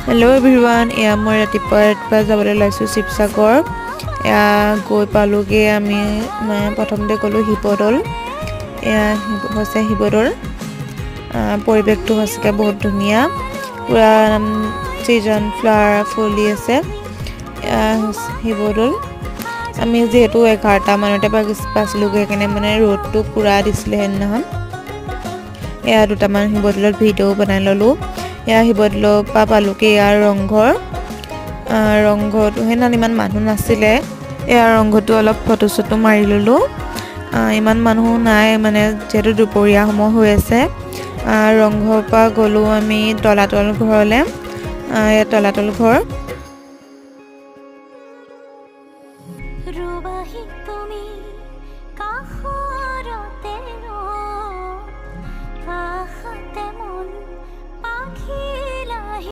Hello everyone, মই ৰাতিপুৱা যাবলৈ লৈছো শিৱসাগৰ। গৈ পালোগে আমি প্ৰথমতে গলো শিৱদৌল। হৈছে শিৱদৌল। পৰিৱেশটো হৈছে বহুত ধুনীয়া। পুৰা সিজন ফ্লাৱাৰ ফুলি আছে। শিৱদৌল আমি যেহেতু 11টা মানতে পাইছিলোগে কেনে মানে ৰ'দটো পুৰা দিছিলে হেনখন। দুটামান শিৱদৌলত ভিডিও বনাই ললো। শিৱদৌলৰ পৰা পালোগে ৰংঘৰ। ৰংঘৰটো হেনা ইমান মানুহ নাছিলে। ৰংঘৰটো অলপ ফটো চটো মাৰি ললো। ইমান মানুহ নাই মানে যেহেতু দুপৰীয়া সময় হৈ আছে। ৰংঘৰৰ পৰা গলো আমি তলাতল ঘৰলে। তলাতল ঘৰ